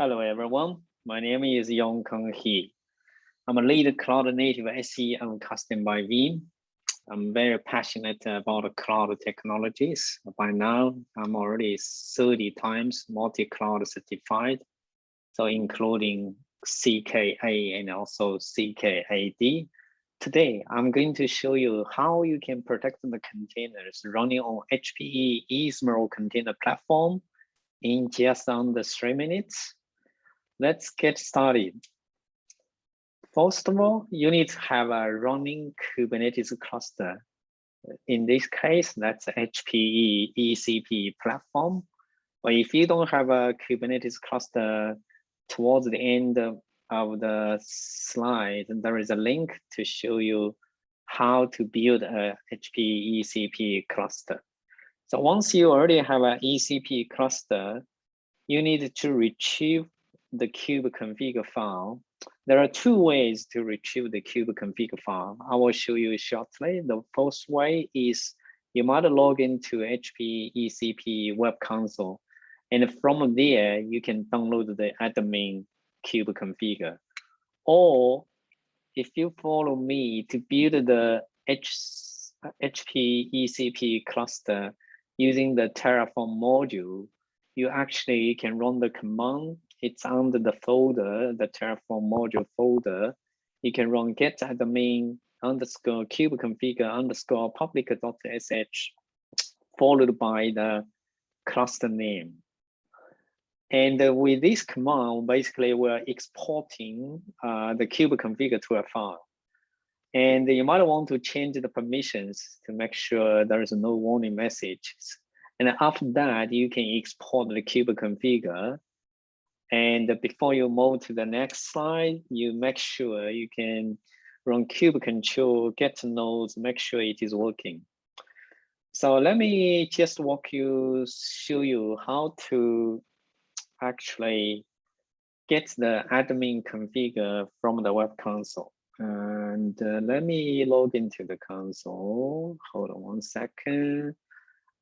Hello, everyone. My name is Yongkang He. I'm a lead cloud native SE on Kasten by Veeam. I'm very passionate about cloud technologies. By now, I'm already 30 times multi-cloud certified, so including CKA and also CK8. Today, I'm going to show you how you can protect the containers running on HPE Ezmeral Container Platform in just under 3 minutes. Let's get started. First of all, you need to have a running Kubernetes cluster. In this case, that's HPE ECP platform. But if you don't have a Kubernetes cluster, towards the end of the slide, there is a link to show you how to build a HPE ECP cluster. So once you already have an ECP cluster, you need to retrieve the kubeconfig file. There are two ways to retrieve the kubeconfig file. I will show you shortly. The first way is you might log into HPE ECP Web Console, and from there you can download the admin kubeconfig. Or if you follow me to build the HPE ECP cluster using the Terraform module, you actually can run the command. It's under the folder, the Terraform module folder. You can run get admin underscore kubeconfig underscore public.sh followed by the cluster name. And with this command, basically we're exporting the kubeconfig to a file. And you might want to change the permissions to make sure there is no warning messages. And after that, you can export the kubeconfig. And before you move to the next slide, you make sure you can run kubecontrol, get nodes, make sure it is working. So let me just show you how to actually get the admin config from the web console. And let me log into the console. Hold on 1 second.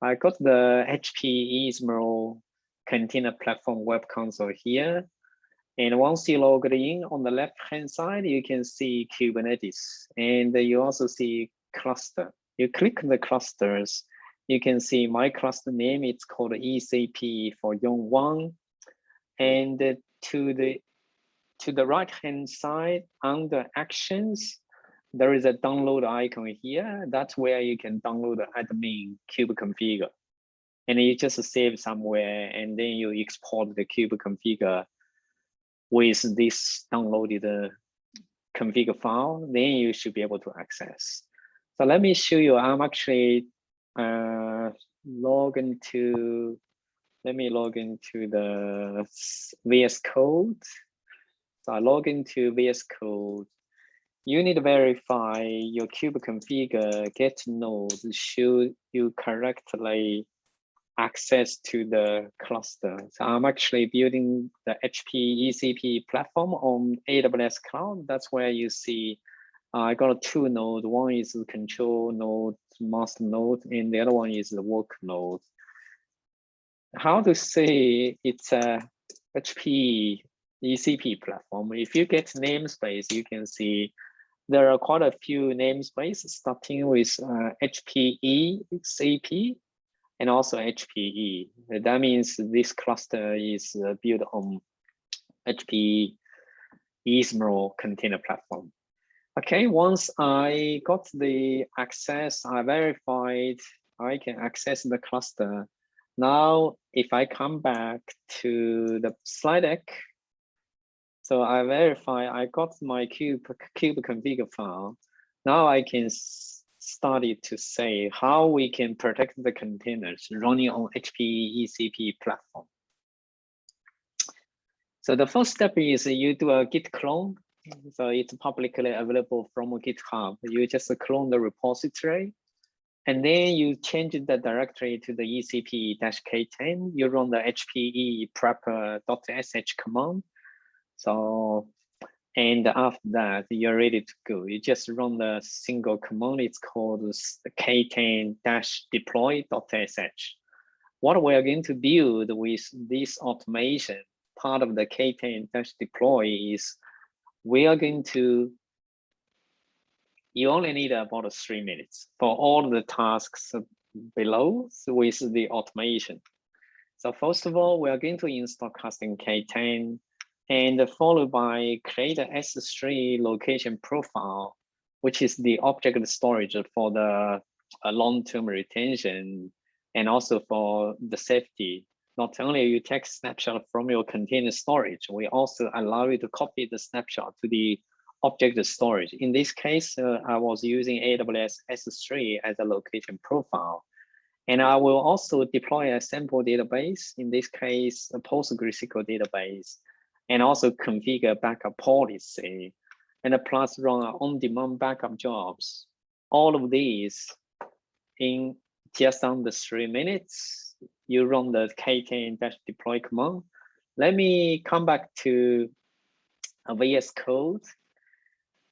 I got the HPE Ezmeral Container Platform web console here. And once you log in, on the left-hand side, you can see Kubernetes. And you also see cluster. You click the clusters, you can see my cluster name. It's called ECP for Yongkang. And to the right-hand side, under Actions, there is a download icon here. That's where you can download the admin kubeconfig. And you just save somewhere, and then you export the kubeconfig with this downloaded config file. Then you should be able to access. So let me show you. I'm actually log into. Let me log into the VS Code. So I log into VS Code. You need to verify your kubeconfig get nodes should you correctly access to the cluster. So I'm actually building the HPE ECP platform on AWS Cloud. That's where you see I got 2 nodes. One is the control node, master node, and the other one is the work node. How to say it's a HPE ECP platform? If you get namespace, you can see there are quite a few namespaces starting with HPE ECP and also HPE. That means this cluster is built on HPE Ezmeral Container Platform. Okay, once I got the access, I verified I can access the cluster. Now, if I come back to the slide deck, so I verify I got my kubeconfig file. Now I can started to say how we can protect the containers running on HPE ECP platform. So the first step is you do a git clone. So it's publicly available from GitHub. You just clone the repository, and then you change the directory to the ECP-K10. You run the HPE prep.sh command. So, and after that, you're ready to go. You just run the single command. It's called the K10-deploy.sh. What we are going to build with this automation part of the K10-deploy is we are going to, you only need about 3 minutes for all the tasks below with the automation. So first of all, we are going to install Kasten K10 and followed by create an S3 location profile, which is the object storage for the long-term retention and also for the safety. Not only you take snapshot from your container storage, we also allow you to copy the snapshot to the object storage. In this case, I was using AWS S3 as a location profile. And I will also deploy a sample database, in this case, a PostgreSQL database, and also configure backup policy, and plus run on-demand backup jobs. All of these in just under 3 minutes. You run the K10-deploy command. Let me come back to VS Code.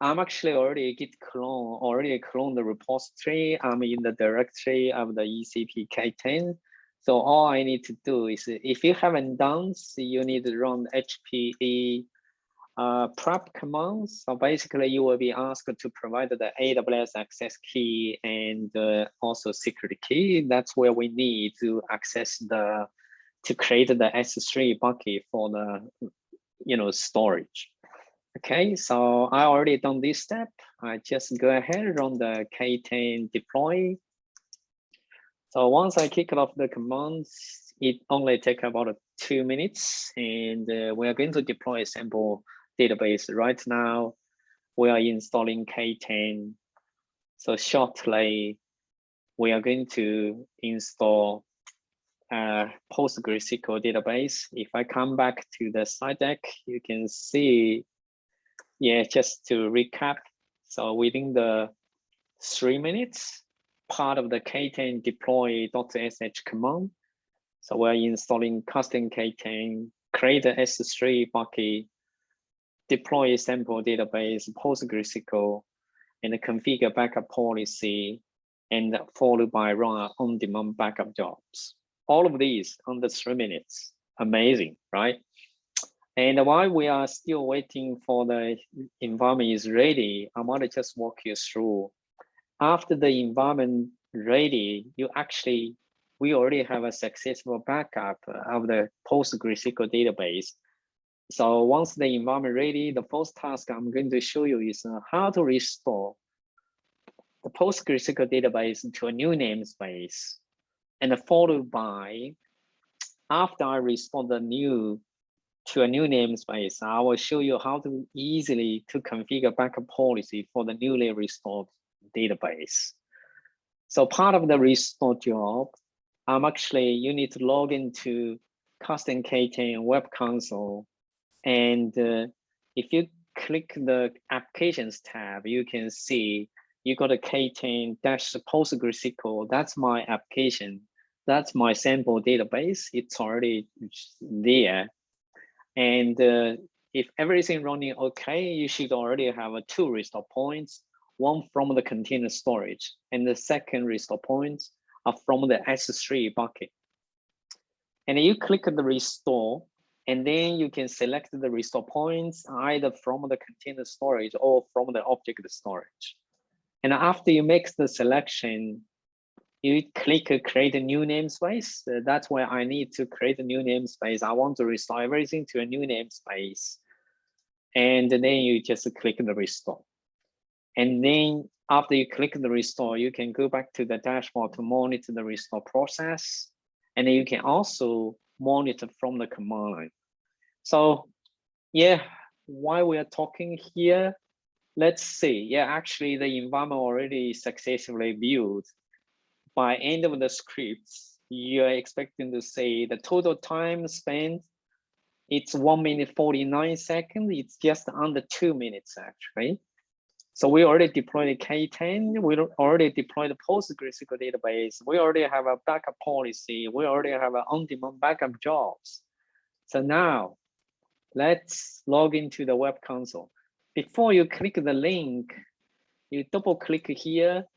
I'm actually already cloned the repository. I'm in the directory of the ECP K10. So all I need to do is, if you haven't done, so you need to run HPE prep commands. So basically you will be asked to provide the AWS access key and also secret key. That's where we need to access to create the S3 bucket for the storage. Okay, so I already done this step. I just go ahead and run the K10 deploy. So once I kick off the commands, it only takes about 2 minutes, and we are going to deploy a sample database. Right now, we are installing K10. So shortly, we are going to install a PostgreSQL database. If I come back to the slide deck, you can see, yeah, just to recap. So within the 3 minutes, part of the K10 deploy.sh command. So we're installing Kasten K10, create an S3 bucket, deploy a sample database, PostgreSQL, and configure backup policy, and followed by run on-demand backup jobs. All of these under 3 minutes. Amazing, right? And while we are still waiting for the environment is ready, I want to just walk you through. After the environment ready, we already have a successful backup of the PostgreSQL database. So once the environment ready, the first task I'm going to show you is how to restore the PostgreSQL database to a new namespace. And followed by, after I restore to a new namespace, I will show you how to easily configure backup policy for the newly restored database. So part of the restore job, you need to log into Kasten K10 Web Console. And if you click the Applications tab, you can see you got a K10-PostgreSQL. That's my application. That's my sample database. It's already there. And if everything running okay, you should already have 2 restore points, one from the container storage, and the second restore points are from the S3 bucket. And you click the restore, and then you can select the restore points either from the container storage or from the object storage. And after you make the selection, you click create a new namespace. That's where I need to create a new namespace. I want to restore everything to a new namespace. And then you just click the restore. And then after you click the restore, you can go back to the dashboard to monitor the restore process. And then you can also monitor from the command line. So yeah, while we are talking here, let's see. Yeah, actually the environment already successfully built. By end of the scripts, you're expecting to say the total time spent, it's 1 minute 49 seconds. It's just under 2 minutes actually. So we already deployed the K10. We already deployed the PostgreSQL database. We already have a backup policy. We already have an on-demand backup jobs. So now let's log into the web console. Before you click the link, you double click here,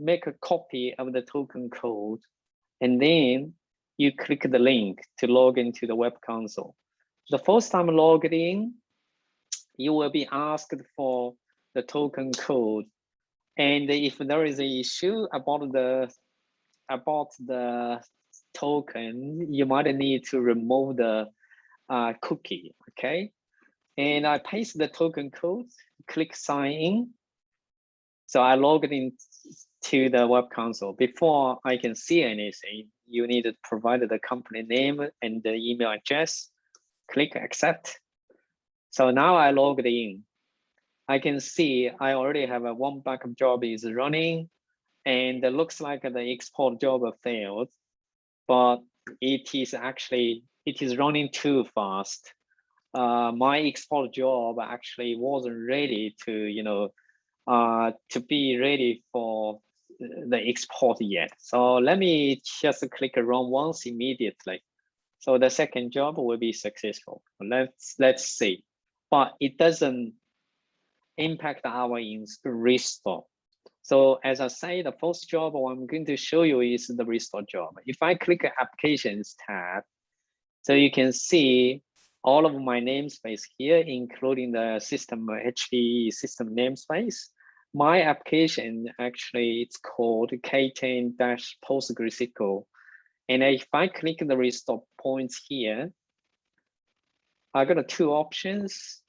make a copy of the token code, and then you click the link to log into the web console. The first time logged in, you will be asked for the token code. And if there is an issue about the token, you might need to remove the cookie, okay? And I paste the token code, click sign in. So I logged in to the web console. Before I can see anything, you need to provide the company name and the email address, click accept. So now I logged in. I can see I already have a one backup job is running, and it looks like the export job failed, but it is running too fast. My export job actually wasn't ready to, to be ready for the export yet. So let me just click run once immediately. So the second job will be successful. Let's see, but it doesn't impact our restore. So as I say, the first job I'm going to show you is the restore job. If I click applications tab, so you can see all of my namespace here, including the system HPE system namespace. My application actually it's called K10 PostgreSQL. And if I click the restore points here, I got two options.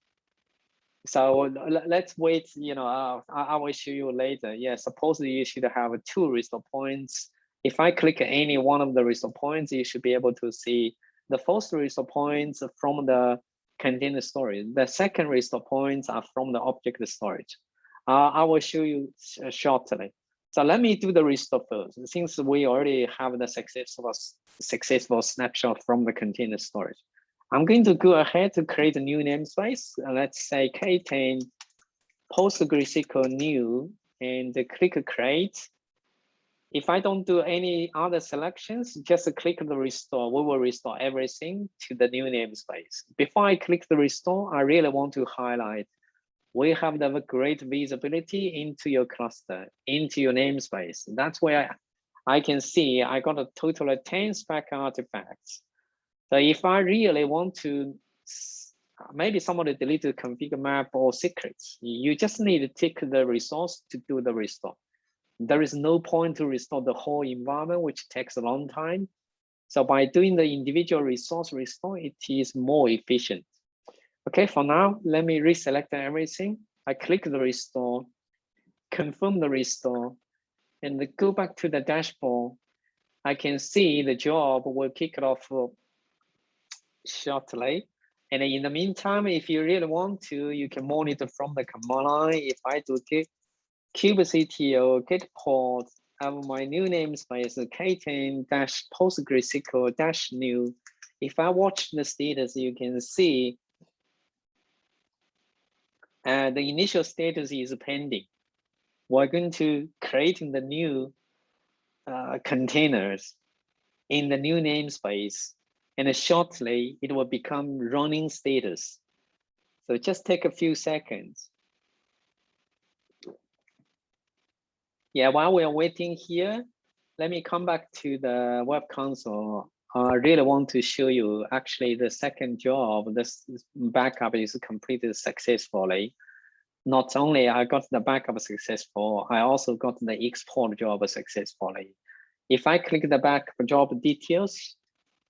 So let's wait, I will show you later. Yeah, suppose you should have two restore points. If I click any one of the restore points, you should be able to see the first restore points from the container storage. The second restore points are from the object storage. I will show you shortly. So let me do the restore first. Since we already have the successful snapshot from the container storage, I'm going to go ahead to create a new namespace. Let's say K10 PostgreSQL new and click create. If I don't do any other selections, just click the restore. We will restore everything to the new namespace. Before I click the restore, I really want to highlight, we have the great visibility into your cluster, into your namespace. That's where I can see I got a total of 10 spec artifacts. So if I really want to, maybe somebody deleted config map or secrets, you just need to take the resource to do the restore. There is no point to restore the whole environment, which takes a long time. So by doing the individual resource restore, it is more efficient. Okay, for now, let me reselect everything. I click the restore, confirm the restore, and go back to the dashboard. I can see the job will kick it off shortly. And in the meantime, if you really want to, you can monitor from the command line. If I do kubectl get port of my new namespace K10 PostgreSQL new. If I watch the status, you can see the initial status is pending. We're going to create the new containers in the new namespace, and shortly it will become running status. So just take a few seconds. Yeah, while we are waiting here, let me come back to the web console. I really want to show you actually the second job, this backup is completed successfully. Not only I got the backup successful, I also got the export job successfully. If I click the backup job details,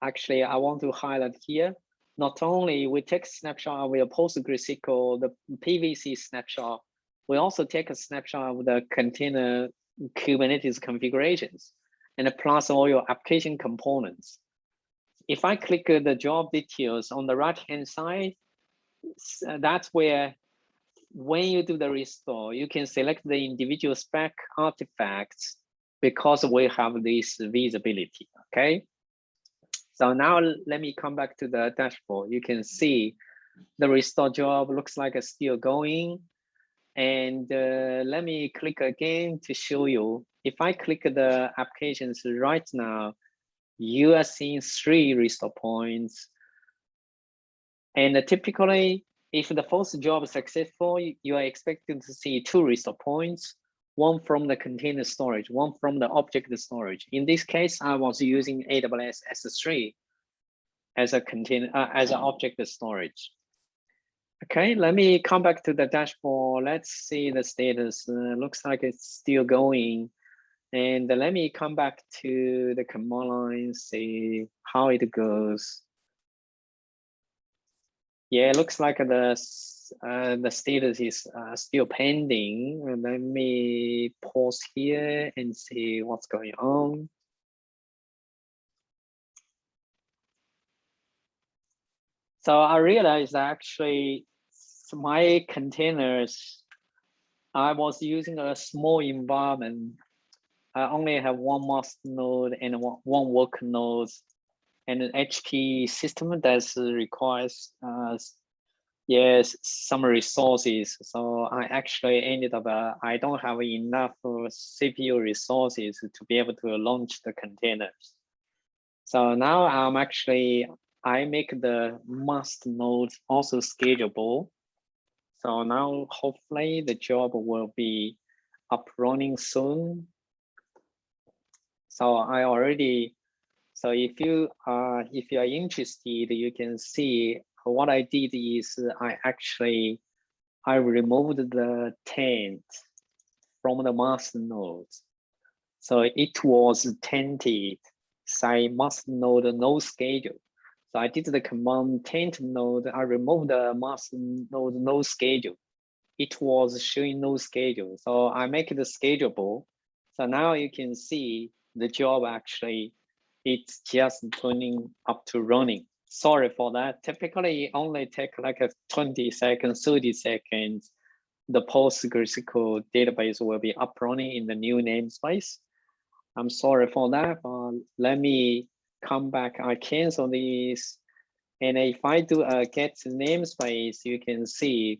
actually I want to highlight here, not only we take a snapshot of your PostgreSQL, the PVC snapshot, we also take a snapshot of the container Kubernetes configurations and plus all your application components. If I click the job details on the right-hand side, that's where when you do the restore, you can select the individual spec artifacts because we have this visibility, okay? So now let me come back to the dashboard. You can see the restore job looks like it's still going. And let me click again to show you. If I click the applications right now, you are seeing 3 restore points. And typically, if the first job is successful, you are expected to see 2 restore points, one from the container storage, one from the object storage. In this case, I was using AWS S3. as a container, as an object storage. Okay, let me come back to the dashboard. Let's see the status. Looks like it's still going. And let me come back to the command line, see how it goes. Yeah, it looks like the status is still pending. Let me pause here and see what's going on. So I realized actually my containers, I was using a small environment. I only have one master node and one work node, and an HP system that requires yes, some resources. So I actually ended up, I don't have enough CPU resources to be able to launch the containers. So now I make the master nodes also schedulable. So now hopefully the job will be up running soon. So I already, so if you are interested, you can see what I did is I removed the tent from the master nodes. So it was tented, say master node no schedule. So I did the command tent node, I removed the master node no schedule. It was showing no schedule. So I make it schedulable. So now you can see the job actually, it's just turning up to running. Sorry for that. Typically it only take like a 20 seconds, 30 seconds. The PostgreSQL database will be up running in the new namespace. I'm sorry for that. Let me come back. I cancel this. And if I do a get namespace, you can see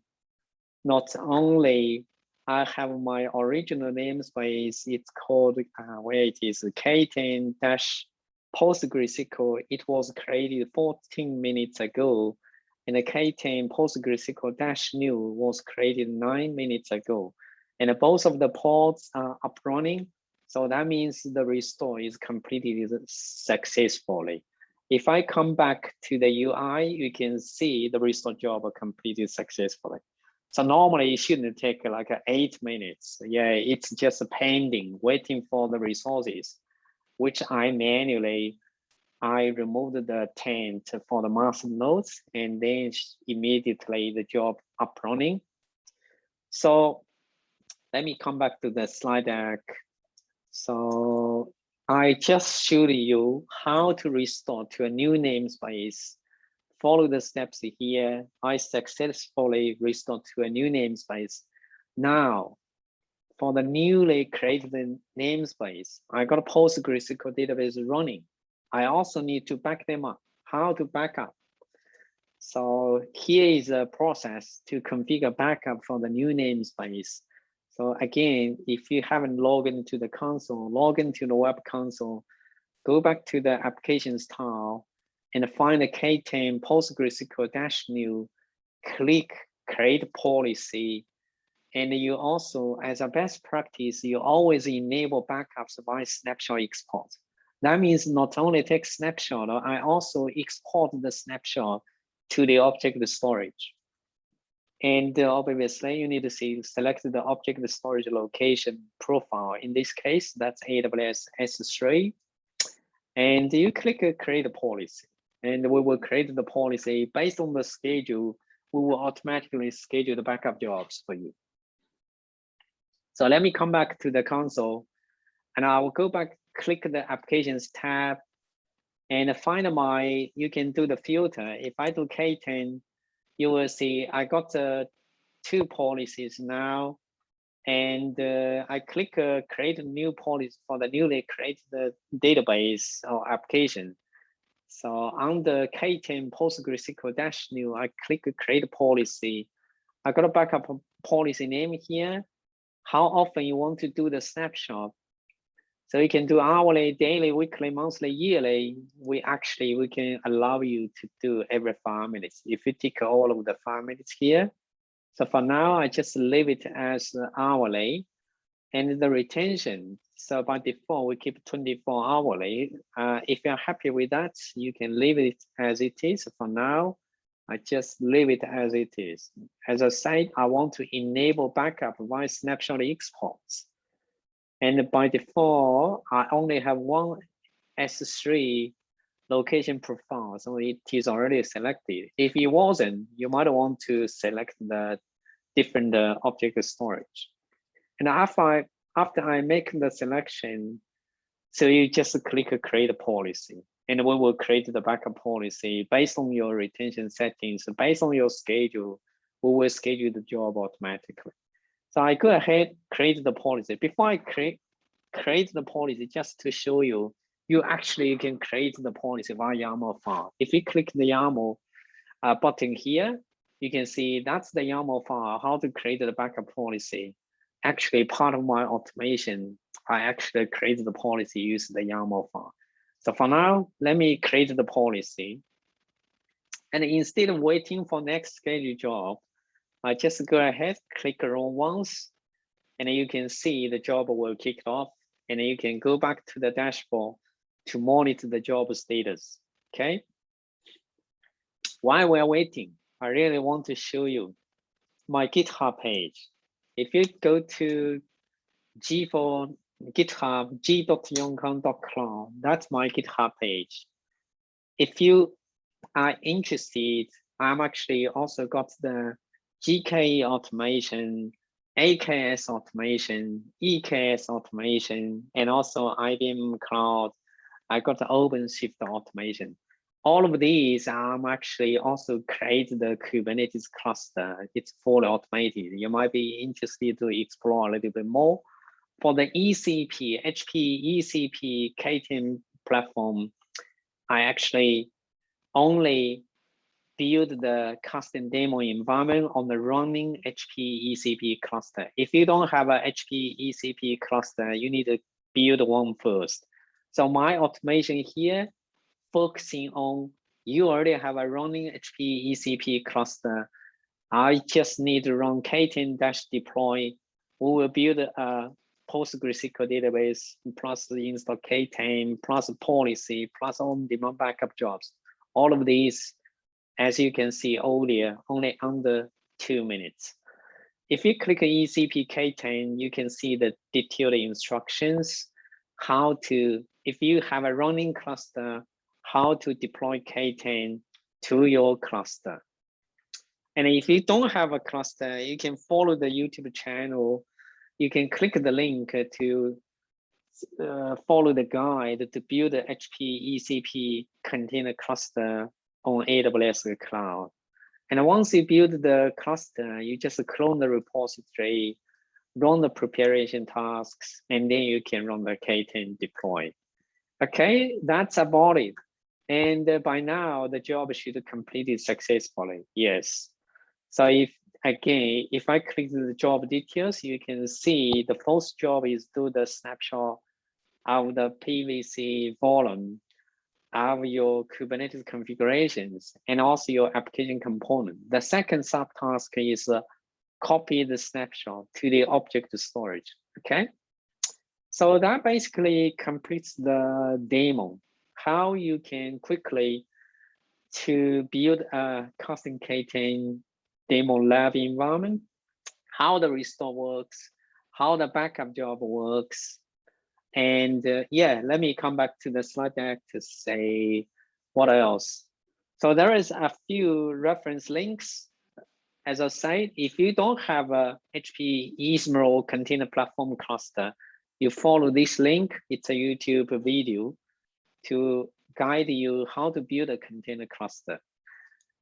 not only I have my original namespace, it's called, where it is, K10 PostgreSQL. It was created 14 minutes ago. And the K10 PostgreSQL -new was created 9 minutes ago. And both of the pods are up running. So that means the restore is completed successfully. If I come back to the UI, you can see the restore job completed successfully. So normally it shouldn't take like 8 minutes. Yeah, it's just pending, waiting for the resources, which I removed the tent for the master nodes, and then immediately the job up running. So let me come back to the slide deck. So I just showed you how to restore to a new namespace. Follow the steps here. I successfully restored to a new namespace. Now, for the newly created namespace, I got a PostgreSQL database running. I also need to back them up. How to back up? So here is a process to configure backup for the new namespace. So again, if you haven't logged into the console, log into the web console, go back to the applications tab and find the K10 PostgreSQL -new, click create policy. And you also, as a best practice, you always enable backups by snapshot export. That means not only take snapshot, I also export the snapshot to the object storage. And obviously you need to select the object storage location profile. In this case, that's AWS S3. And you click create a policy. And we will create the policy based on the schedule. We will automatically schedule the backup jobs for you. So let me come back to the console, and I will go back, click the applications tab, and find you can do the filter. If I do K10, you will see I got 2 policies now, and I click create a new policy for the newly created database or application. So on the K10 PostgreSQL -new, I click create policy. I got a backup policy name here. How often you want to do the snapshot? So you can do hourly, daily, weekly, monthly, yearly. We can allow you to do every 5 minutes. If you tick all of the 5 minutes here. So for now, I just leave it as hourly. And the retention. So by default, we keep 24 hourly. If you're happy with that, you can leave it as it is. For now, I just leave it as it is. As I said, I want to enable backup via snapshot exports. And by default, I only have one S3 location profile, so it is already selected. If it wasn't, you might want to select the different object storage. And after I make the selection, so you just click create a policy, and we will create the backup policy based on your retention settings, based on your schedule. We will schedule the job automatically. So I go ahead, create the policy. Before I create the policy, just to show you, you actually can create the policy via YAML file. If you click the YAML button here, you can see that's the YAML file, how to create the backup policy. Actually, part of my automation, I actually created the policy using the YAML file. So for now, let me create the policy. And instead of waiting for next scheduled job, I just go ahead, click run once, and you can see the job will kick off, and you can go back to the dashboard to monitor the job status, okay? While we're waiting, I really want to show you my GitHub page. If you go to G for GitHub, g.yongkang.com, that's my GitHub page. If you are interested, I'm actually also got the GKE Automation, AKS Automation, EKS Automation, and also IBM Cloud. I got the OpenShift Automation. All of these, I'm actually also create the Kubernetes cluster. It's fully automated. You might be interested to explore a little bit more. For the ECP, HPE ECP K10 platform, I actually only build the custom demo environment on the running HPE ECP cluster. If you don't have a HPE ECP cluster, you need to build one first. So my automation here, focusing on, you already have a running HPE ECP cluster. I just need to run K10-deploy. We will build a PostgreSQL database, plus the install K10, plus policy, plus on-demand backup jobs. All of these, as you can see earlier, only under 2 minutes. If you click ECP K10, you can see the detailed instructions, how to, if you have a running cluster, how to deploy K10 to your cluster. And if you don't have a cluster, you can follow the YouTube channel. You can click the link to follow the guide to build the HPE ECP container cluster on AWS cloud. And once you build the cluster, you just clone the repository, run the preparation tasks, and then you can run the K10 deploy. Okay, that's about it. And by now, the job should have completed successfully. Yes. So if I click the job details, you can see the first job is do the snapshot of the PVC volume of your Kubernetes configurations and also your application component. The second subtask is copy the snapshot to the object storage, okay? So that basically completes the demo, how you can quickly to build a custom K10 demo lab environment, how the restore works, how the backup job works. And yeah, let me come back to the slide deck to say what else. So there is a few reference links. As I said, if you don't have a HPE Ezmeral Container Platform cluster, you follow this link. It's a YouTube video to guide you how to build a container cluster.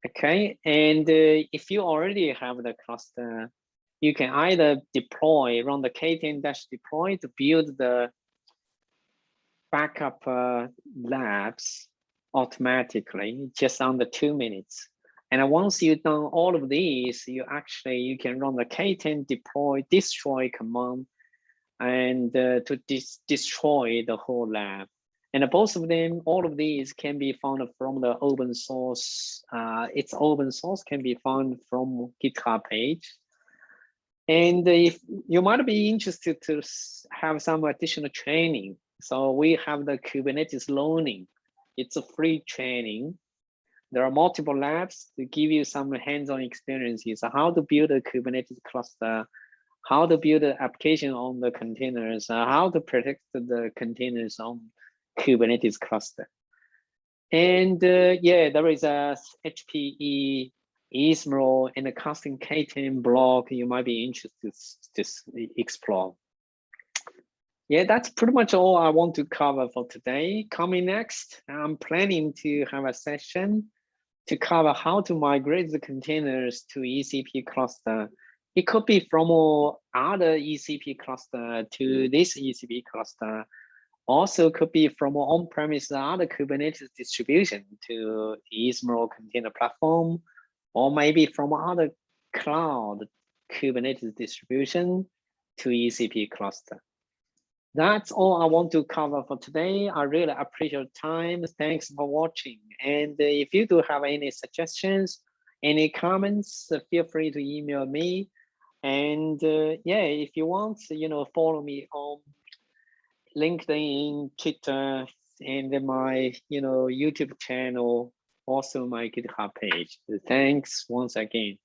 Okay, and if you already have the cluster, you can either deploy, run the K10-deploy to build the backup labs automatically, just under 2 minutes. And once you've done all of these, you can run the K10 deploy destroy command and to destroy the whole lab. And both of them, all of these can be found from the open source. It's open source, can be found from GitHub page. And if you might be interested to have some additional training, so we have the Kubernetes Learning. It's a free training. There are multiple labs to give you some hands-on experiences on how to build a Kubernetes cluster, how to build an application on the containers, how to protect the containers on Kubernetes cluster. And yeah, there is a HPE Ezmeral and a Kasten K10 blog you might be interested to explore. Yeah, that's pretty much all I want to cover for today. Coming next, I'm planning to have a session to cover how to migrate the containers to ECP cluster. It could be from other ECP cluster to this ECP cluster. Also could be from on-premise other Kubernetes distribution to Ezmeral Container Platform, or maybe from other cloud Kubernetes distribution to ECP cluster. That's all I want to cover for today. I really appreciate your time. Thanks for watching. And if you do have any suggestions, any comments, feel free to email me. And yeah, if you want, follow me on LinkedIn, Twitter, and my, YouTube channel, also my GitHub page. Thanks once again.